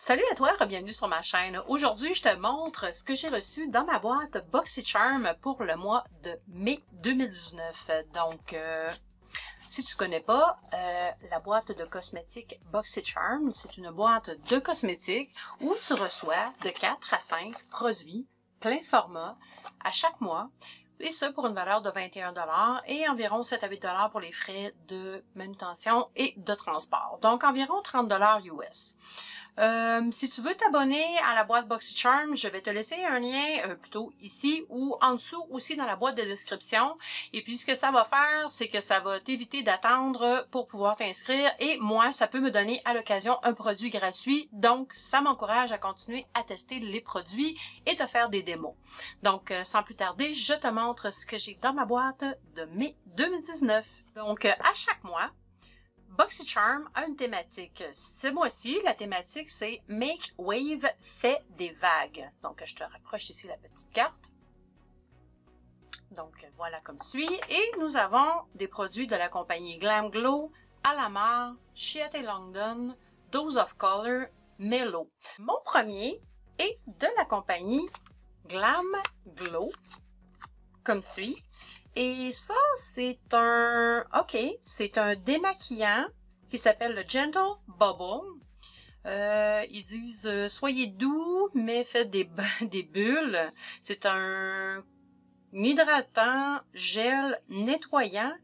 Salut à toi, bienvenue sur ma chaîne. Aujourd'hui, je te montre ce que j'ai reçu dans ma boîte BoxyCharm pour le mois de mai 2019. Donc, si tu connais pas, la boîte de cosmétiques BoxyCharm, c'est une boîte de cosmétiques où tu reçois de 4 à 5 produits plein format à chaque mois. Et ça pour une valeur de 21 $ et environ 7 à 8 $ pour les frais de manutention et de transport. Donc, environ 30 $ US. Si tu veux t'abonner à la boîte BoxyCharm, je vais te laisser un lien plutôt ici ou en dessous aussi dans la boîte de description. Et puis, ce que ça va faire, c'est que ça va t'éviter d'attendre pour pouvoir t'inscrire. Et moi, ça peut me donner à l'occasion un produit gratuit. Donc, ça m'encourage à continuer à tester les produits et de faire des démos. Donc, sans plus tarder, je te montre ce que j'ai dans ma boîte de mai 2019. Donc, à chaque mois, BoxyCharm a une thématique. Ce mois-ci, la thématique, c'est Make Wave, fait des vagues. Donc, je te rapproche ici la petite carte. Donc, voilà comme suit. Et nous avons des produits de la compagnie Glam Glow, Alamar, Chiat & London, Dose of Color, Mellow. Mon premier est de la compagnie Glam Glow, comme suit. Et ça, c'est c'est un démaquillant qui s'appelle le Gentle Bubble. Ils disent soyez doux, mais faites des bulles. C'est un hydratant gel nettoyant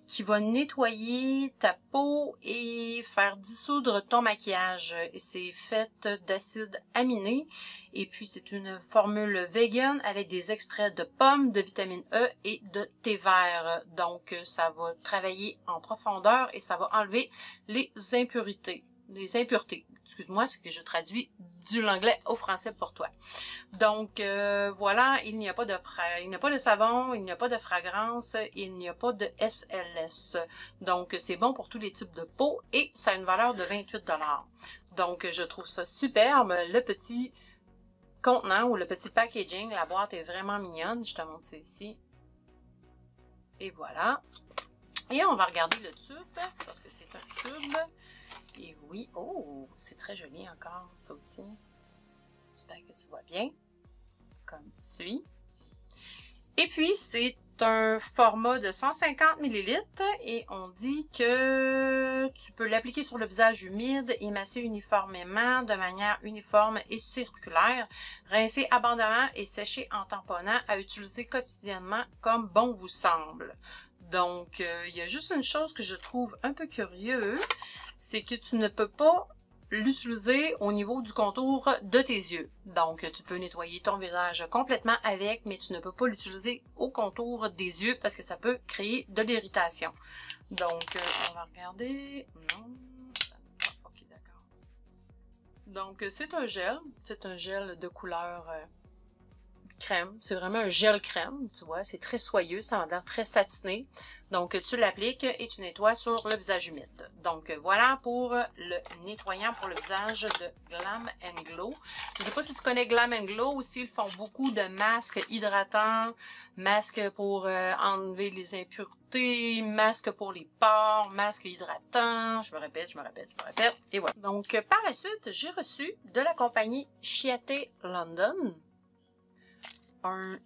qui va nettoyer ta peau et faire dissoudre ton maquillage. Et c'est fait d'acides aminés. Et puis c'est une formule vegan avec des extraits de pommes, de vitamine E et de thé vert. Donc ça va travailler en profondeur et ça va enlever les impuretés. Excuse-moi, c'est que je traduis de l'anglais au français pour toi. Donc voilà, il n'y a pas de savon, il n'y a pas de fragrance, il n'y a pas de SLS. Donc c'est bon pour tous les types de peau et ça a une valeur de 28 $. Donc je trouve ça superbe. Le petit contenant ou le petit packaging, la boîte est vraiment mignonne. Je te montre ça ici. Et voilà. Et on va regarder le tube parce que c'est un tube. Et oui, oh, c'est très joli encore, ça aussi. J'espère que tu vois bien. Comme suit. Et puis, c'est un format de 150 ml et on dit que tu peux l'appliquer sur le visage humide et masser uniformément de manière uniforme et circulaire, rincer abondamment et sécher en tamponnant à utiliser quotidiennement comme bon vous semble. Donc, il y a juste une chose que je trouve un peu curieux, c'est que tu ne peux pas l'utiliser au niveau du contour de tes yeux. Donc, tu peux nettoyer ton visage complètement avec, mais tu ne peux pas l'utiliser au contour des yeux parce que ça peut créer de l'irritation. Donc, on va regarder. Non, ça ne va pas. Ok, d'accord. Donc, c'est un gel de couleur crème. C'est vraiment un gel crème, tu vois. C'est très soyeux, ça a l'air très satiné. Donc, tu l'appliques et tu nettoies sur le visage humide. Donc, voilà pour le nettoyant pour le visage de Glam & Glow. Je ne sais pas si tu connais Glam & Glow aussi, ils font beaucoup de masques hydratants, masques pour enlever les impuretés, masques pour les pores, masques hydratants. Je me répète. Et voilà. Donc, par la suite, j'ai reçu de la compagnie Chiat & London un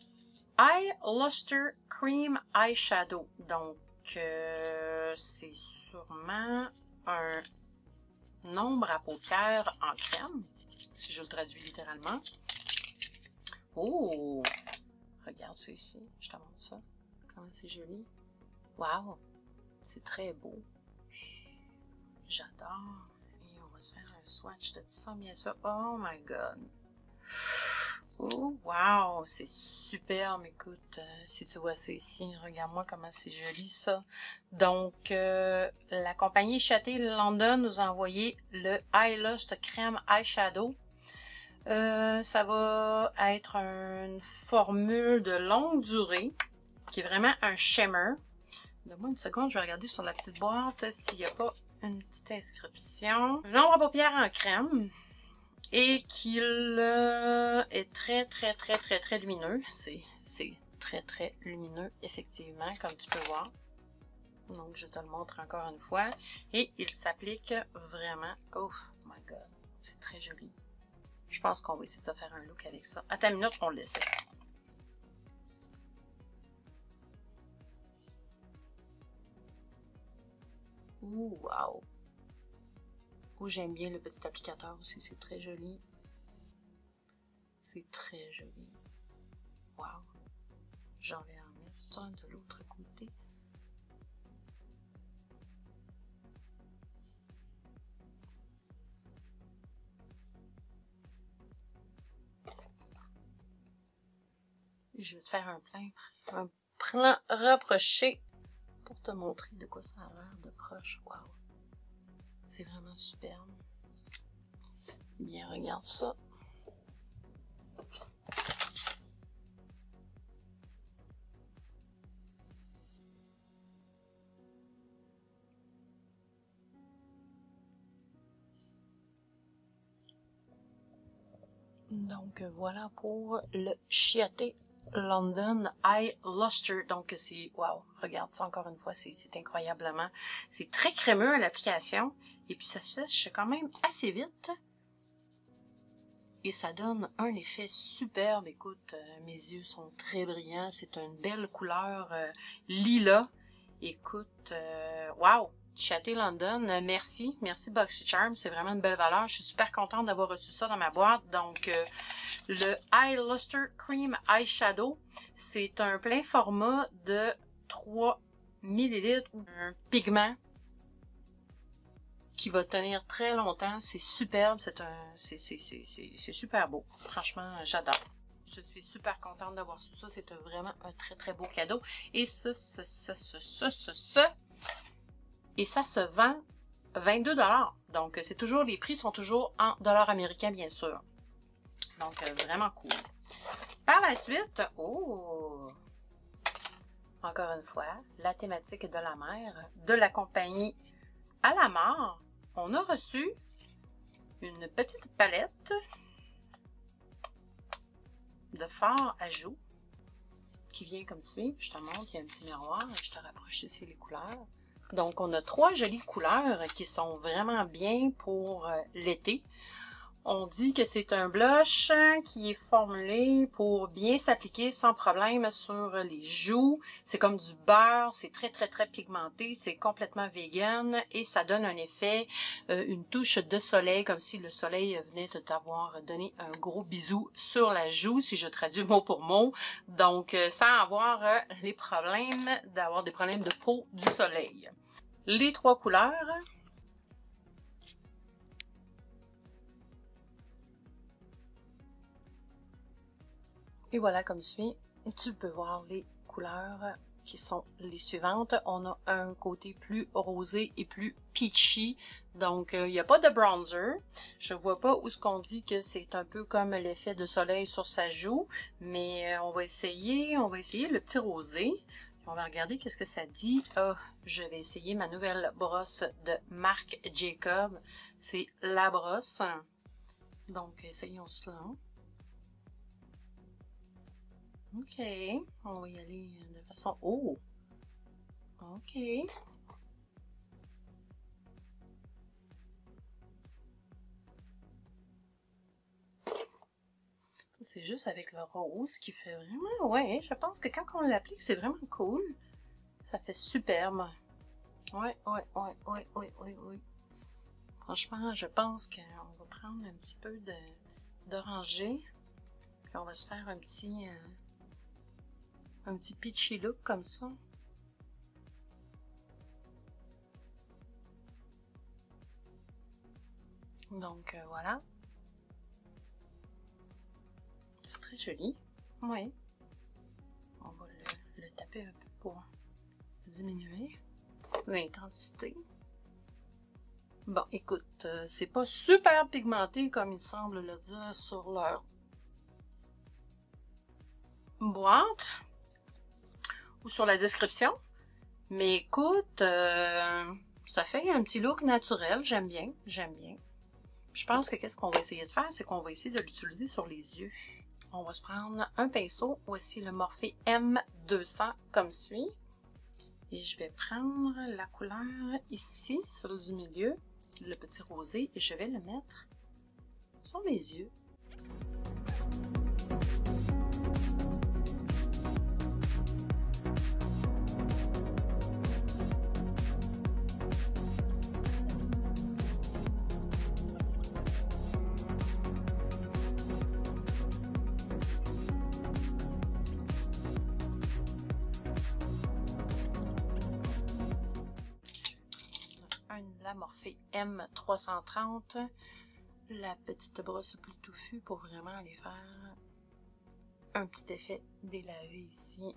Eye Luster Cream Eyeshadow. Donc, c'est sûrement un ombre à paupières en crème, si je le traduis littéralement. Oh! Regarde ça ici. Je te montre ça. Comment c'est joli. Wow! C'est très beau. J'adore. Et on va se faire un swatch de ça, bien sûr. Oh my God! Oh, wow, c'est superbe. Écoute, si tu vois ça ici, regarde-moi comment c'est joli ça. Donc, la compagnie Chiat & London nous a envoyé le Eye Lust Crème Eyeshadow. Ça va être une formule de longue durée qui est vraiment un shimmer. Donne-moi une seconde, je vais regarder sur la petite boîte s'il n'y a pas une petite inscription. Un ombre à paupières en crème. Et qu'il est très lumineux. C'est très lumineux, effectivement, comme tu peux voir. Donc, je te le montre encore une fois. Et il s'applique vraiment. Oh my God, c'est très joli. Je pense qu'on va essayer de se faire un look avec ça. Attends une minute, on l'essaie. Ouh, wow! Oh, j'aime bien le petit applicateur aussi, c'est très joli. C'est très joli. Wow! J'en vais en mettre un de l'autre côté. Et je vais te faire un plan rapproché pour te montrer de quoi ça a l'air de proche. Wow! C'est vraiment superbe. Bien, regarde ça. Donc voilà pour le Chiaté London Eye Luster. Donc c'est, wow, regarde ça encore une fois, c'est incroyablement, c'est très crémeux à l'application et puis ça sèche quand même assez vite. Et ça donne un effet superbe. Écoute, mes yeux sont très brillants, c'est une belle couleur lilas. Écoute, wow! Chiaté London, merci BoxyCharm, c'est vraiment une belle valeur. Je suis super contente d'avoir reçu ça dans ma boîte. Donc, le Eye Luster Cream Eyeshadow, c'est un plein format de 3 ml, un pigment qui va tenir très longtemps. C'est superbe, c'est super beau. Franchement, j'adore. Je suis super contente d'avoir reçu ça. C'est vraiment un très très beau cadeau. Et et ça se vend 22 $. Donc, c'est toujours, les prix sont toujours en dollars américains, bien sûr. Donc, vraiment cool. Par la suite, oh! Encore une fois, la thématique de la mer, de la compagnie Alamar. On a reçu une petite palette de fard à joues qui vient comme suit. Je te montre, il y a un petit miroir. Je te rapproche ici les couleurs. Donc, on a 3 jolies couleurs qui sont vraiment bien pour l'été. On dit que c'est un blush qui est formulé pour bien s'appliquer sans problème sur les joues. C'est comme du beurre, c'est très très très pigmenté, c'est complètement vegan et ça donne un effet, une touche de soleil, comme si le soleil venait de t'avoir donné un gros bisou sur la joue, si je traduis mot pour mot. Donc, sans avoir les problèmes d'avoir des problèmes de peau du soleil. Les 3 couleurs. Et voilà comme suit. Tu peux voir les couleurs qui sont les suivantes. On a un côté plus rosé et plus peachy. Donc, il n'y a pas de bronzer. Je vois pas où ce qu'on dit que c'est un peu comme l'effet de soleil sur sa joue. Mais on va essayer le petit rosé. On va regarder qu'est-ce que ça dit. Oh, je vais essayer ma nouvelle brosse de Marc Jacob. C'est la brosse. Donc, essayons cela. OK. On va y aller de façon... Oh! OK. C'est juste avec le rose qui fait vraiment... Ouais, je pense que quand on l'applique, c'est vraiment cool. Ça fait superbe. Ouais. Franchement, je pense qu'on va prendre un petit peu d'oranger. Puis on va se faire un petit peachy look comme ça. Donc, voilà. C'est très joli. Oui. On va le taper un peu pour diminuer l'intensité. Bon, écoute, c'est pas super pigmenté comme il semble le dire sur leur boîte ou sur la description. Mais écoute, ça fait un petit look naturel. J'aime bien. Je pense que qu'est-ce qu'on va essayer de faire, c'est qu'on va essayer de l'utiliser sur les yeux. On va se prendre un pinceau, voici le Morphe M200 comme suit. Et je vais prendre la couleur ici, sur du milieu, le petit rosé, et je vais le mettre sur mes yeux. la Morphe M330. La petite brosse plus touffue pour vraiment aller faire un petit effet délavé ici.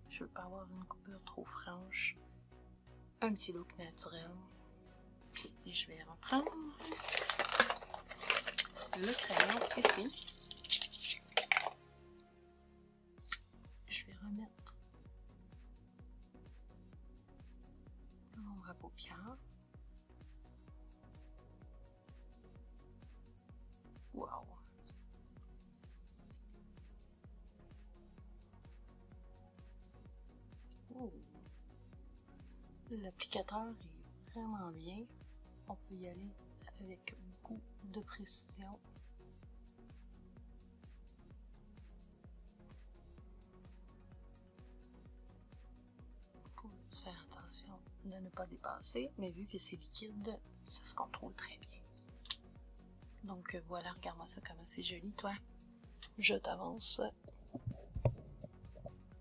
Je veux pas avoir une coupure trop franche. Un petit look naturel. Et je vais reprendre le crayon ici. Je vais remettre l'ombre à paupières. Wow! Oh. L'applicateur est vraiment bien. On peut y aller avec beaucoup de précision. Faut faire attention de ne pas dépasser, mais vu que c'est liquide, ça se contrôle très bien. Donc voilà, regarde-moi ça comment c'est joli, toi. Je t'avance.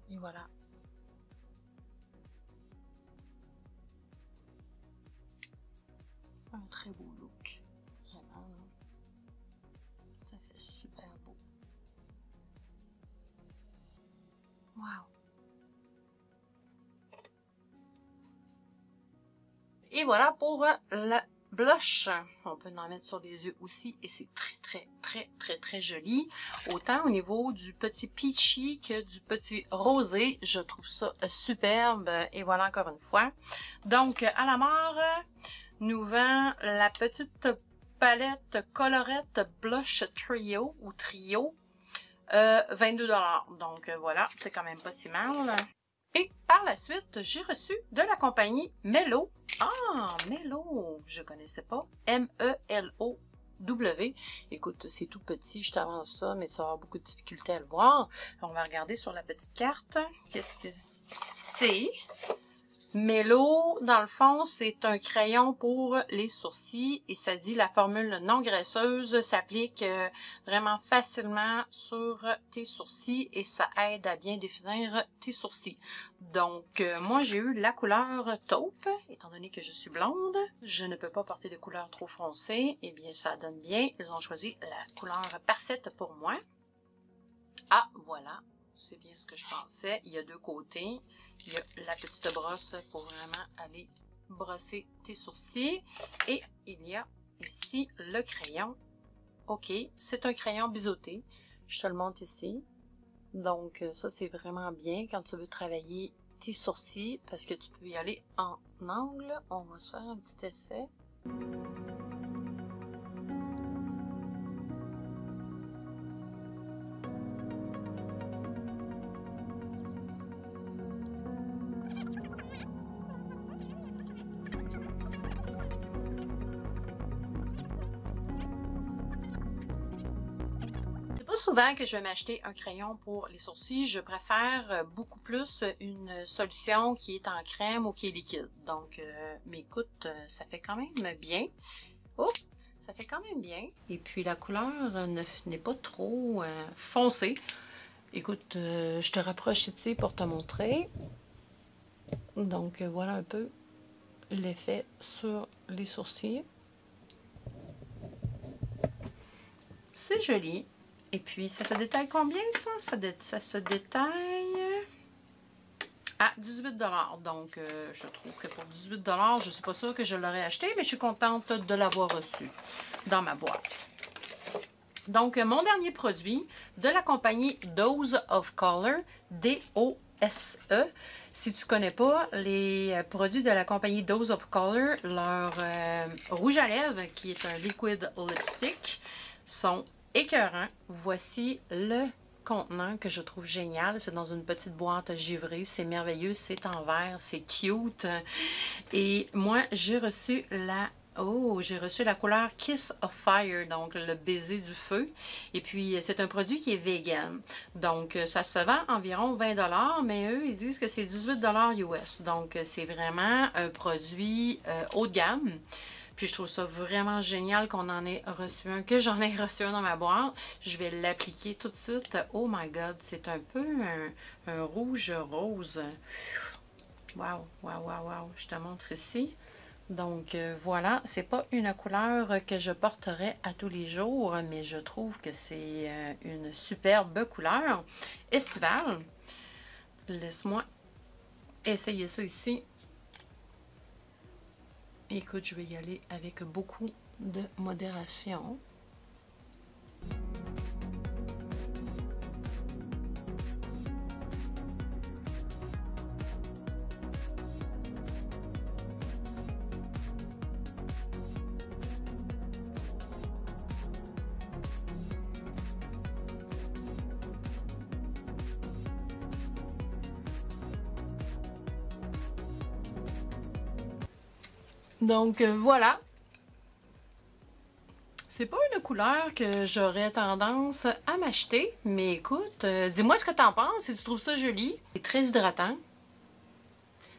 Et voilà. Un très beau look. Vraiment, ça fait super beau. Wow! Et voilà pour la blush. On peut en mettre sur les yeux aussi et c'est très joli. Autant au niveau du petit peachy que du petit rosé. Je trouve ça superbe. Et voilà encore une fois. Donc à la mort, nous vend la petite palette colorette blush trio ou trio. 22 $. Donc voilà, c'est quand même pas si mal. Et par la suite, j'ai reçu de la compagnie Melo. Ah, Melo, je connaissais pas. M-E-L-O-W. Écoute, c'est tout petit, je t'avance ça, mais tu vas avoir beaucoup de difficultés à le voir. On va regarder sur la petite carte. Qu'est-ce que c'est? Melo, dans le fond, c'est un crayon pour les sourcils et ça dit la formule non graisseuse s'applique vraiment facilement sur tes sourcils et ça aide à bien définir tes sourcils. Donc, moi, j'ai eu la couleur taupe, étant donné que je suis blonde. Je ne peux pas porter de couleur trop foncée. Eh bien, ça donne bien. Ils ont choisi la couleur parfaite pour moi. Ah, voilà. C'est bien ce que je pensais. Il y a deux côtés. Il y a la petite brosse pour vraiment aller brosser tes sourcils. Et il y a ici le crayon. OK, c'est un crayon biseauté. Je te le montre ici. Donc, ça, c'est vraiment bien quand tu veux travailler tes sourcils parce que tu peux y aller en angle. On va se faire un petit essai. Souvent que je vais m'acheter un crayon pour les sourcils, je préfère beaucoup plus une solution qui est en crème ou qui est liquide. Donc, mais écoute, ça fait quand même bien. Oh, ça fait quand même bien. Et puis la couleur n'est pas trop foncée. Écoute, je te rapproche ici pour te montrer. Donc, voilà un peu l'effet sur les sourcils. C'est joli. Et puis, ça se détaille combien, ça? Ça se détaille à 18 $. Donc, je trouve que pour 18 $, je ne suis pas sûre que je l'aurais acheté, mais je suis contente de l'avoir reçu dans ma boîte. Donc, mon dernier produit de la compagnie Dose of Color, D-O-S-E. Si tu ne connais pas les produits de la compagnie Dose of Color, leur rouge à lèvres, qui est un liquid lipstick, sont écœurant. Voici le contenant que je trouve génial. C'est dans une petite boîte givrée. C'est merveilleux. C'est en verre. C'est cute. Et moi, j'ai reçu la... Oh, j'ai reçu la couleur Kiss of Fire, donc le baiser du feu. Et puis, c'est un produit qui est vegan. Donc, ça se vend environ 20 $, mais eux, ils disent que c'est 18 $ US. Donc, c'est vraiment un produit haut de gamme. Puis je trouve ça vraiment génial qu'on en ait reçu un, que j'en ai reçu un dans ma boîte. Je vais l'appliquer tout de suite. Oh my god, c'est un peu un rouge rose. Wow, wow, wow, wow. Je te montre ici. Donc voilà, c'est pas une couleur que je porterai à tous les jours, mais je trouve que c'est une superbe couleur estivale. Laisse-moi essayer ça ici. Écoute, je vais y aller avec beaucoup de modération. Donc voilà, c'est pas une couleur que j'aurais tendance à m'acheter, mais écoute, dis-moi ce que t'en penses, si tu trouves ça joli. C'est très hydratant,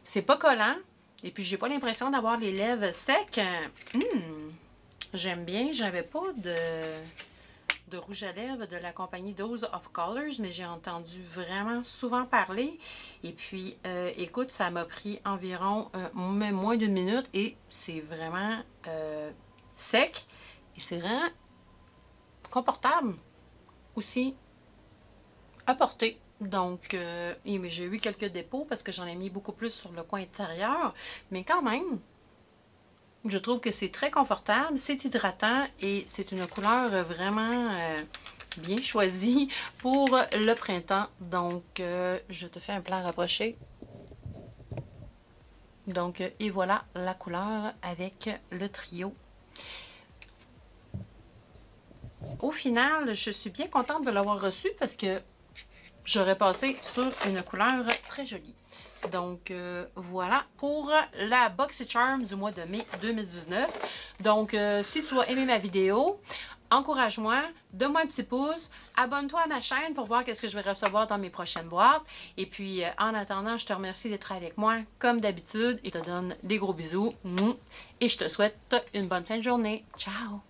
c'est pas collant, et puis j'ai pas l'impression d'avoir les lèvres secs. J'aime bien, j'avais pas de rouge à lèvres de la compagnie Dose of Colors, mais j'ai entendu vraiment souvent parler. Et puis, écoute, ça m'a pris environ même moins d'1 minute et c'est vraiment sec. Et c'est vraiment confortable aussi à porter. Donc, j'ai eu quelques dépôts parce que j'en ai mis beaucoup plus sur le coin intérieur. Mais quand même, je trouve que c'est très confortable, c'est hydratant et c'est une couleur vraiment bien choisie pour le printemps. Donc, je te fais un plan rapproché. Donc, et voilà la couleur avec le trio. Au final, je suis bien contente de l'avoir reçu parce que j'aurais passé sur une couleur très jolie. Donc, voilà pour la BoxyCharm du mois de mai 2019. Donc, si tu as aimé ma vidéo, encourage-moi, donne-moi un petit pouce, abonne-toi à ma chaîne pour voir qu'est-ce que je vais recevoir dans mes prochaines boîtes. Et puis, en attendant, je te remercie d'être avec moi, comme d'habitude, et te donne des gros bisous. Et je te souhaite une bonne fin de journée. Ciao!